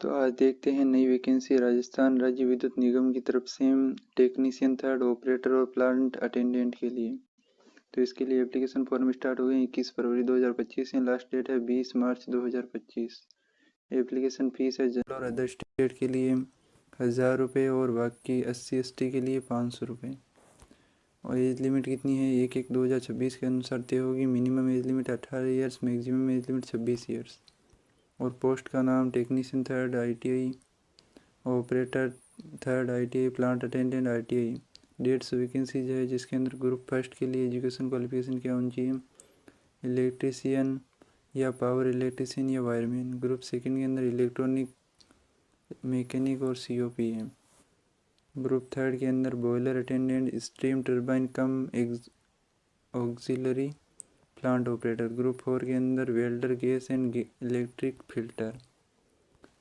तो आज देखते हैं नई वैकेंसी राजस्थान राज्य विद्युत निगम की तरफ से टेक्नीशियन थर्ड ऑपरेटर और प्लांट अटेंडेंट के लिए। तो इसके लिए एप्लीकेशन फॉर्म स्टार्ट हो गए 21 फरवरी 2025 है। लास्ट डेट है 20 मार्च 2025। एप्लीकेशन फीस है जनरल और अदर स्टेट के लिए 1000 रुपये और बाकी SC/ST के लिए 500 रुपये। और एज लिमिट कितनी है 1/1/2026 के अनुसार तय होगी। Minimum age limit 18 years, maximum age limit 26 years. और पोस्ट का नाम technician third ITI, operator third ITI, plant attendant ITI। Dates vacancies है जिसके अंदर ग्रुप फर्स्ट के लिए एजुकेशन क्वालिफिकेशन क्या होनी चाहिए, इलेक्ट्रीशियन या पावर इलेक्ट्रीशियन या वायरमैन। ग्रुप सेकंड के अंदर इलेक्ट्रॉनिक, मैकेनिक और COP है। ग्रुप थर्ड के अंदर बॉयलर अटेंडेंट, स्टीम टर्बाइन कम ऑक्सिलरी प्लांट ऑपरेटर। ग्रुप 4 के अंदर welder, gas and electric filter.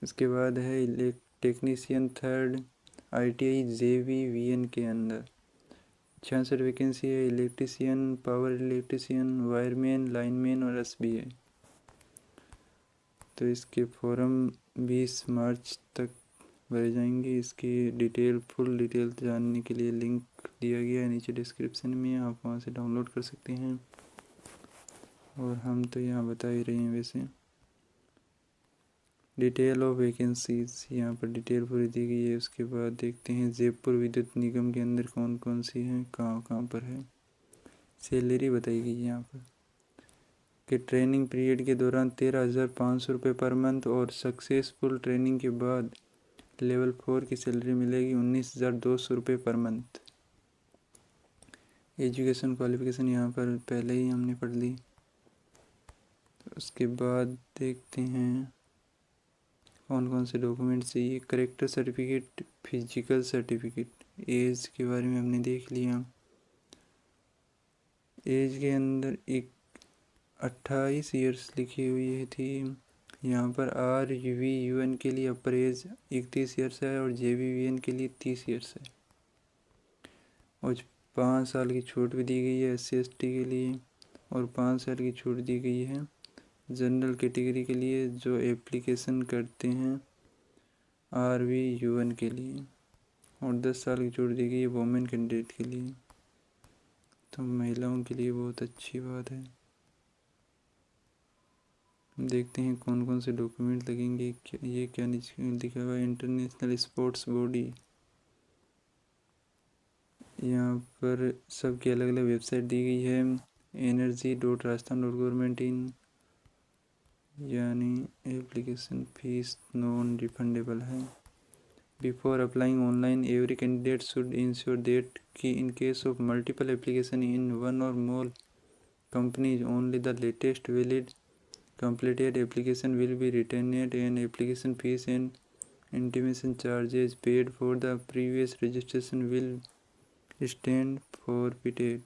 इसके बाद है टेक्नीशियन थर्ड ITI JVVN के अंदर 66 वैकेंसी है। Electrician, power electrician, wireman, lineman और SBA। तो इसके फॉर्म 20 मार्च तक भरे जाएंगे। इसकी डिटेल, फुल डिटेल जानने के लिए लिंक दिया गया है नीचे डिस्क्रिप्शन में, आप वहां से डाउनलोड कर सकते हैं। और हम तो यहाँ बता ही रहे हैं। वैसे डिटेल ऑफ वैकेंसीज यहाँ पर डिटेल पूरी दी गई है। उसके बाद देखते हैं जयपुर विद्युत निगम के अंदर कौन कौन सी हैं, कहाँ कहाँ पर है। सैलरी बताई गई है यहाँ पर कि ट्रेनिंग पीरियड के दौरान 13,500 रुपये पर मंथ और सक्सेसफुल ट्रेनिंग के बाद लेवल 4 की सैलरी मिलेगी 19,200 रुपये पर मंथ। एजुकेशन क्वालिफिकेशन यहाँ पर पहले ही हमने पढ़ ली। उसके बाद देखते हैं कौन कौन से डॉक्यूमेंट चाहिए। Character certificate, physical certificate. Age के बारे में हमने देख लिया। एज के अंदर एक 28 ईयर्स लिखी हुई थी। यहाँ पर RVUN के लिए अपर एज 31 ईयर्स है और JVVN के लिए 30 ईयर्स है। और 5 साल की छूट भी दी गई है SC/ST के लिए और 5 साल की छूट दी गई है जनरल कैटेगरी के लिए जो एप्लीकेशन करते हैं RVUN के लिए। और 10 साल की छूट दी गई है वोमेन कैंडिडेट के लिए। तो महिलाओं के लिए बहुत अच्छी बात है। देखते हैं कौन कौन से डॉक्यूमेंट लगेंगे। ये क्या लिखा हुआ है, इंटरनेशनल स्पोर्ट्स बॉडी। यहाँ पर सबकी अलग अलग वेबसाइट दी गई है। energy.rajasthan.government.in, यानी एप्लीकेशन फीस नॉन रिफंडेबल है। Before applying online every candidate should ensure that कि in case of multiple application in one और more companies only the latest valid completed application will be returned and application fees and intimation charges paid for the previous registration will stand forfeited,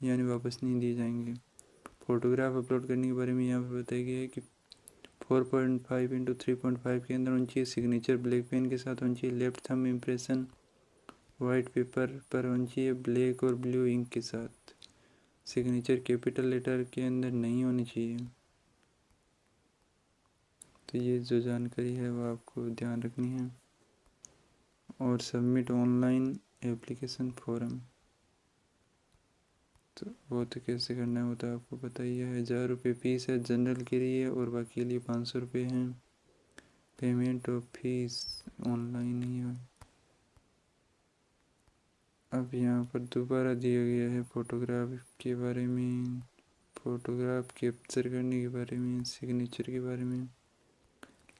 यानी वापस नहीं दिए जाएंगे। Photograph upload करने के बारे में यहाँ पर बताया गया है कि 4.5x3.5 के अंदर होनी चाहिए। सिग्नेचर ब्लैक पेन के साथ होनी चाहिए। Left thumb impression white paper पर होनी चाहिए ब्लैक और ब्लू इंक के साथ। सिग्नेचर कैपिटल लेटर के अंदर नहीं होनी चाहिए। तो ये जो जानकारी है वो आपको ध्यान रखनी है। और सबमिट ऑनलाइन एप्लीकेशन फॉर्म, तो वो तो कैसे करना है वो तो आपको पता ही है। 1000 रुपये फीस है जनरल के लिए और बाकी के लिए 500 रुपये हैं। पेमेंट ऑफ फीस ऑनलाइन ही है। अब यहाँ पर दोबारा दिया गया है फोटोग्राफ के बारे में, फोटोग्राफ कैप्चर करने के बारे में, सिग्नेचर के बारे में,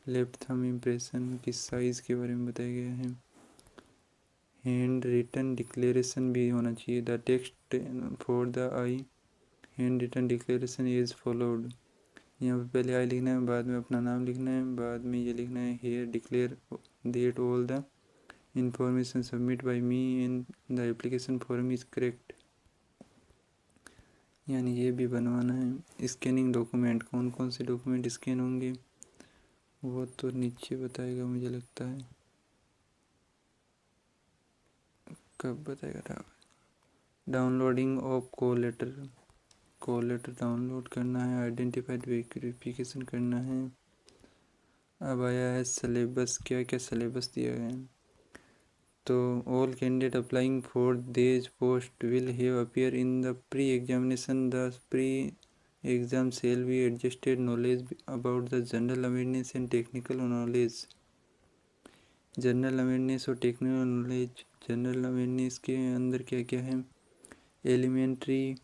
लेफ्ट थंब इम्प्रेशन की साइज़ के बारे में बताया गया है। हैंड रिटन डिक्लेरेशन भी होना चाहिए। The text for the I hand written declaration is followed. यहाँ पर पहले आई लिखना है, बाद में अपना नाम लिखना है, बाद में ये लिखना है here declare that all the information submit by me in the application form is correct, यानी ये भी बनवाना है। स्कैनिंग डॉक्यूमेंट, कौन कौन से डॉक्यूमेंट स्कैन होंगे वो तो नीचे बताएगा, मुझे लगता है कब बताएगा था। Downloading of call letter, call letter download करना है। आइडेंटिफाइड वेरिफिकेशन करना है। अब आया है सिलेबस, क्या क्या सिलेबस दिया गया है। तो all candidate applying for this post will have appear in the pre examination. The pre exam shall be adjusted knowledge about the general awareness and technical knowledge. General awareness और technical knowledge. General awareness के अंदर क्या क्या है? Elementary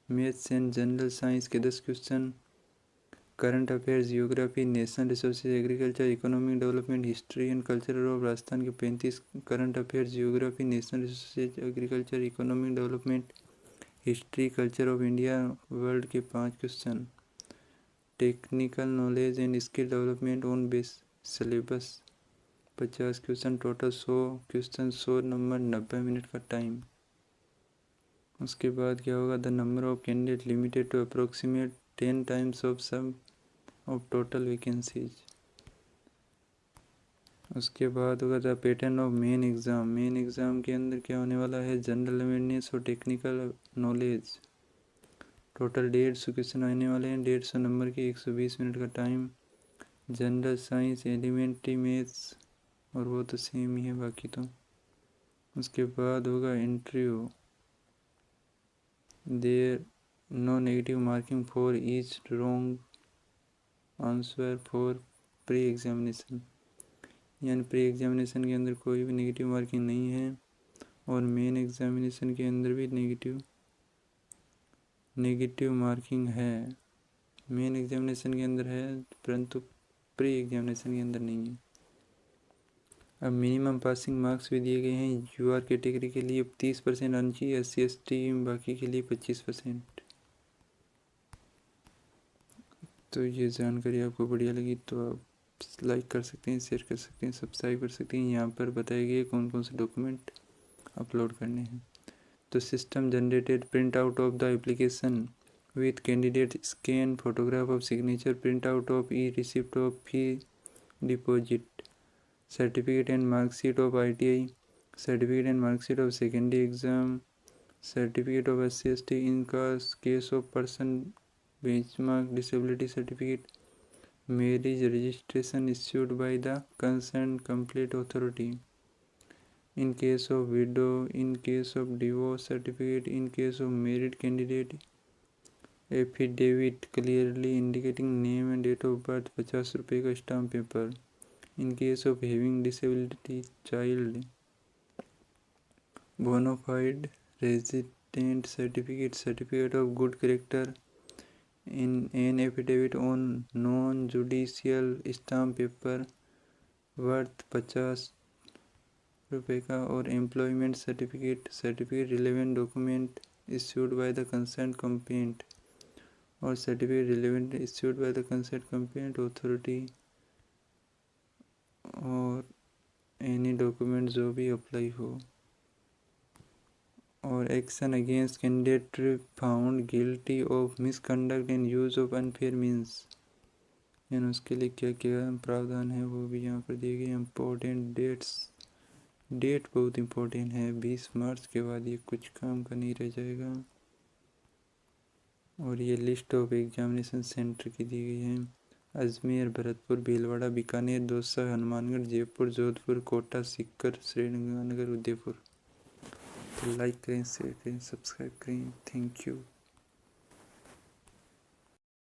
maths and general science के 10 question, current affairs, geography, national resources, agriculture, economic development, history and culture of Rajasthan के 35 current affairs, geography, national resources, agriculture, economic development, history, culture of India, world के 5 question, technical knowledge and skill development on base syllabus 50 question, total 100 question, 100 number, 90 minute का time. उसके बाद क्या होगा? The number of candidate limited to approximate 10 times of sum of total vacancies. उसके बाद होगा the pattern of main exam. Main exam के अंदर क्या होने वाला है? जनरल अवेयरनेस और टेक्निकल नॉलेज। टोटल 150 क्वेश्चन आने वाले हैं, 150 नंबर के, 120 मिनट का time. General science, elementary, maths, और वो तो सेम ही है बाकी तो। उसके बाद होगा interview. There no negative marking for each wrong answer for pre examination. यानी प्री एग्जामिनेशन के अंदर कोई भी नेगेटिव मार्किंग नहीं है, और मेन एग्जामिनेशन के अंदर भी नेगेटिव मार्किंग है। मेन एग्जामिनेशन के अंदर है, परंतु प्री एग्जामिनेशन के अंदर नहीं है। अब मिनिमम पासिंग मार्क्स भी दिए गए हैं। यूआर कैटेगरी के लिए 30% आना चाहिए, SC/ST बाकी के लिए 25%। तो ये जानकारी आपको बढ़िया लगी तो आप लाइक कर सकते हैं, शेयर कर सकते हैं, सब्सक्राइब कर सकते हैं। यहाँ पर बताए गए कौन कौन से डॉक्यूमेंट अपलोड करने हैं। तो system generated print out of the application with candidate scan photograph of signature, print out of E receipt of fee deposit, certificate and marksheet of ITI, certificate and marksheet of secondary exam, certificate of SC/ST in case of person benchmark disability certificate, marriage registration issued by the concerned complete authority in case of widow, in case of divorce certificate, in case of married candidate, affidavit clearly indicating name and date of birth 50 रुपये का stamp paper, in case of having disability child, bona fide resident certificate, certificate of good character, in an affidavit on non-judicial stamp paper worth 50 रुपये का, और employment certificate, certificate relevant document issued by the concern complaint, और certificate relevant issued by the concern complaint authority, और any document जो भी apply हो। और action against candidate found guilty of misconduct and use of unfair means, यानी उसके लिए क्या क्या प्रावधान है वो भी यहाँ पर दिए गए। इम्पोर्टेंट डेट्स, डेट बहुत इम्पोर्टेंट है, 20 मार्च के बाद ये कुछ काम का नहीं रह जाएगा। और ये लिस्ट ऑफ एग्जामिनेशन सेंटर की दी गई है। अजमेर, भरतपुर, भीलवाड़ा, बीकानेर, दौसा, हनुमानगढ़, जयपुर, जोधपुर, कोटा, सीकर, श्रीगंगानगर, उदयपुर। तो लाइक करें, शेयर करें, सब्सक्राइब करें। Thank you.